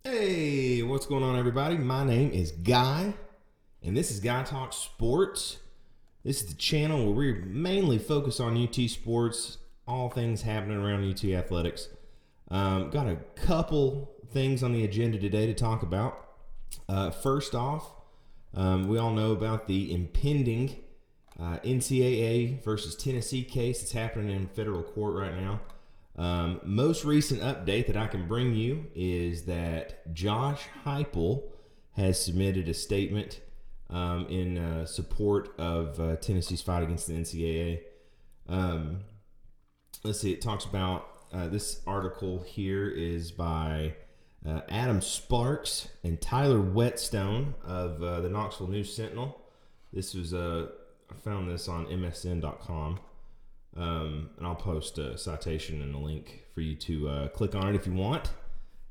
Hey, what's going on, everybody? My name is Guy, and this is Guy Talk Sports. This is the channel where we mainly focus on UT sports, all things happening around UT athletics. Got a couple things on the agenda today to talk about. First off, we all know about the impending NCAA versus Tennessee case that's happening in federal court right now. Most recent update that I can bring you is that Josh Heupel has submitted a statement in support of Tennessee's fight against the NCAA. Let's see, it talks about this article here is by Adam Sparks and Tyler Whetstone of the Knoxville News Sentinel. This was I found this on MSN.com. And I'll post a citation and a link for you to click on it if you want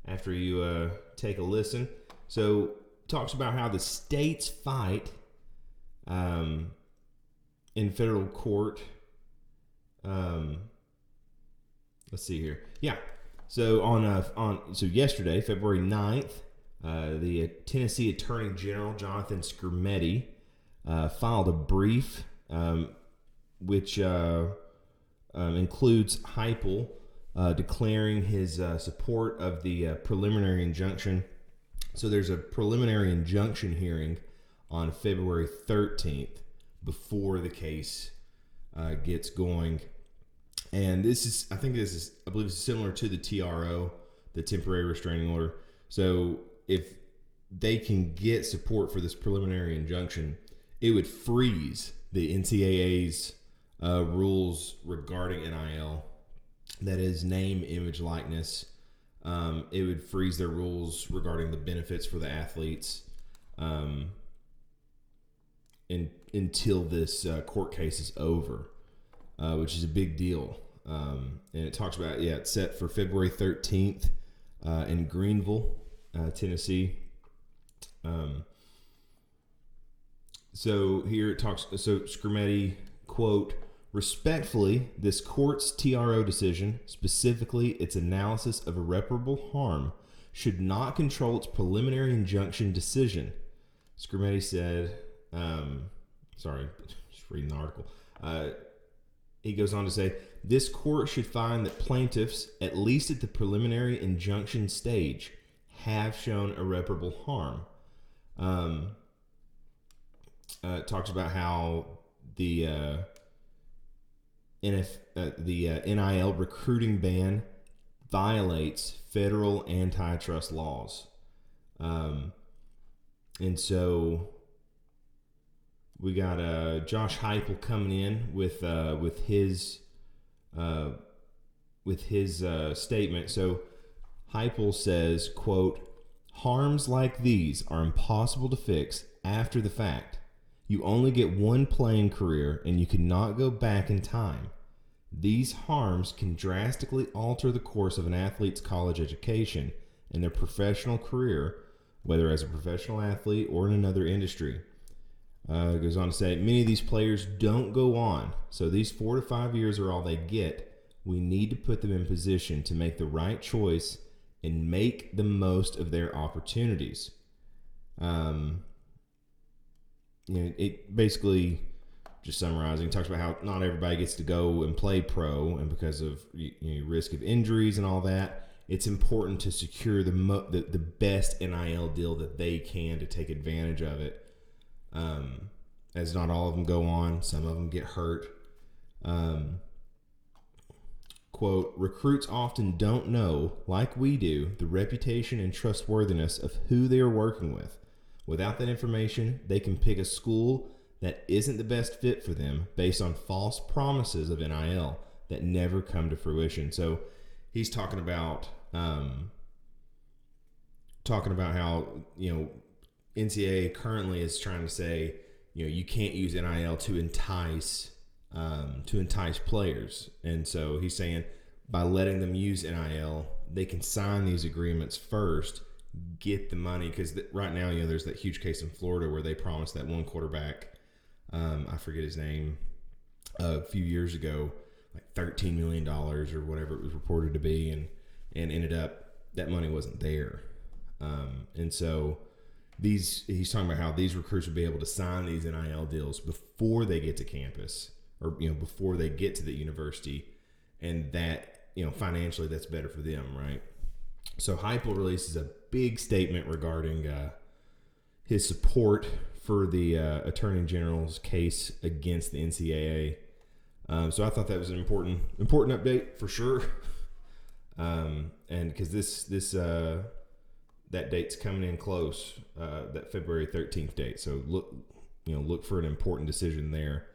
after you take a listen. So it talks about how the state's fight in federal court. Let's see here. Yeah. So so yesterday, February 9th, the Tennessee Attorney General Jonathan Skrmetti filed a brief which includes Heupel declaring his support of the preliminary injunction. So there's a preliminary injunction hearing on February 13th before the case gets going. And I believe this is similar to the TRO, the temporary restraining order. So if they can get support for this preliminary injunction, it would freeze the NCAA's rules regarding NIL, that is name, image, likeness. It would freeze their rules regarding the benefits for the athletes until this court case is over, which is a big deal. And it talks about, it's set for February 13th in Greenville, Tennessee. So here it talks, so Skrmetti, quote, "Respectfully, this court's TRO decision, specifically its analysis of irreparable harm, should not control its preliminary injunction decision." Skrmetti said, sorry, just reading the article. He goes on to say, "This court should find that plaintiffs, at least at the preliminary injunction stage, have shown irreparable harm." It talks about how the NIL recruiting ban violates federal antitrust laws, and so we got Josh Heupel coming in with his statement. So Heupel says, quote, "Harms like these are impossible to fix after the fact. You only get one playing career and you cannot go back in time. These harms can drastically alter the course of an athlete's college education and their professional career, whether as a professional athlete or in another industry." It goes on to say, "Many of these players don't go on, so these 4 to 5 years are all they get. We need to put them in position to make the right choice and make the most of their opportunities." It basically, just summarizing, talks about how not everybody gets to go and play pro, and because of risk of injuries and all that, it's important to secure the best NIL deal that they can to take advantage of it. As not all of them go on, some of them get hurt. Quote, "Recruits often don't know, like we do, the reputation and trustworthiness of who they are working with. Without that information, they can pick a school that isn't the best fit for them based on false promises of NIL that never come to fruition." So he's talking about how NCAA currently is trying to say you can't use NIL to entice players, and so he's saying by letting them use NIL, they can sign these agreements first, get the money, because right now there's that huge case in Florida where they promised that one quarterback, I forget his name, a few years ago, like $13 million or whatever it was reported to be, and ended up that money wasn't there. And so he's talking about how these recruits will be able to sign these NIL deals before they get to campus, or before they get to the university, and that financially that's better for them, right? So Heupel releases a big statement regarding his support for the Attorney General's case against the NCAA. So I thought that was an important update for sure. And because that date's coming in close, that February 13th date. So look for an important decision there.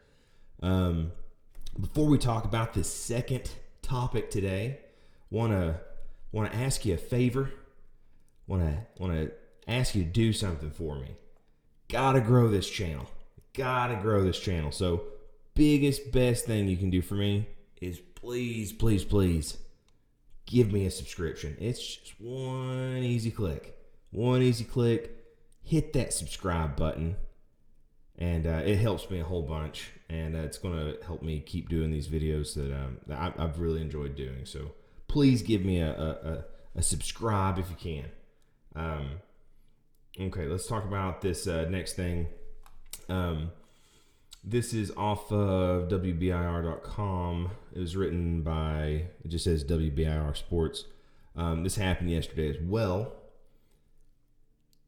Before we talk about this second topic today, want to ask you a favor. Want to ask you to do something for me. Gotta grow this channel. So best thing you can do for me is please give me a subscription. It's just one easy click. Hit that subscribe button, and it helps me a whole bunch, and it's going to help me keep doing these videos that I've really enjoyed doing. So please give me a subscribe if you can. Okay, let's talk about this next thing. This is off of WBIR.com. It was written by, it just says WBIR Sports. This happened yesterday as well.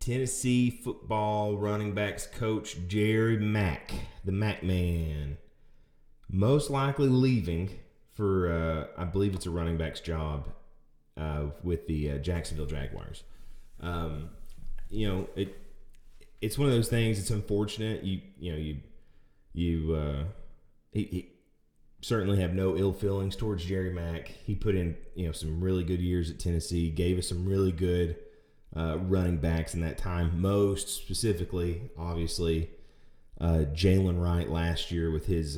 Tennessee football running backs coach Jerry Mack, the Mack man, most likely leaving for, I believe it's a running back's job with the Jacksonville Jaguars. It's one of those things. It's unfortunate. He certainly have no ill feelings towards Jerry Mack. He put in some really good years at Tennessee, gave us some really good running backs in that time. Most specifically, obviously, Jalen Wright last year with his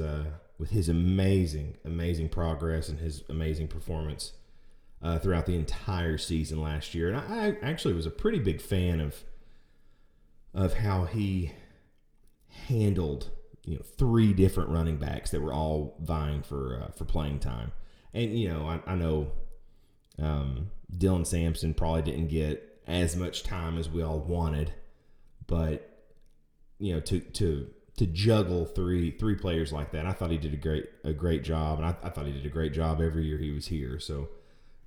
amazing progress and his amazing performance throughout the entire season last year. And I actually was a pretty big fan of how he handled three different running backs that were all vying for playing time. And I know Dylan Sampson probably didn't get as much time as we all wanted, but to juggle three players like that, I thought he did a great job, and I thought he did a great job every year he was here. So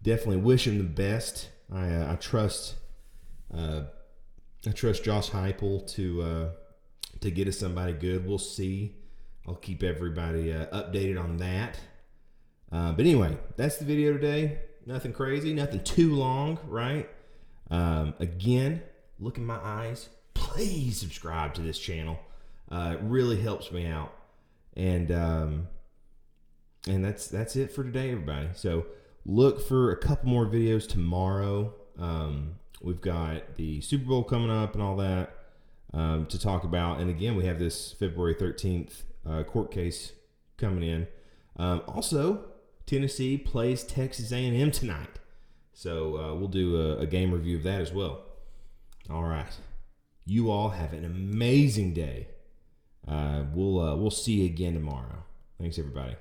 definitely wish him the best. I trust Josh Heupel to get us somebody good. We'll see. I'll keep everybody updated on that. But anyway, that's the video today. Nothing crazy, nothing too long, right? Again, look in my eyes. Please subscribe to this channel. It really helps me out. And that's it for today, everybody. So look for a couple more videos tomorrow. We've got the Super Bowl coming up and all that to talk about. And again, we have this February 13th court case coming in. Also, Tennessee plays Texas A&M tonight. So we'll do a game review of that as well. All right. You all have an amazing day. We'll see you again tomorrow. Thanks, everybody.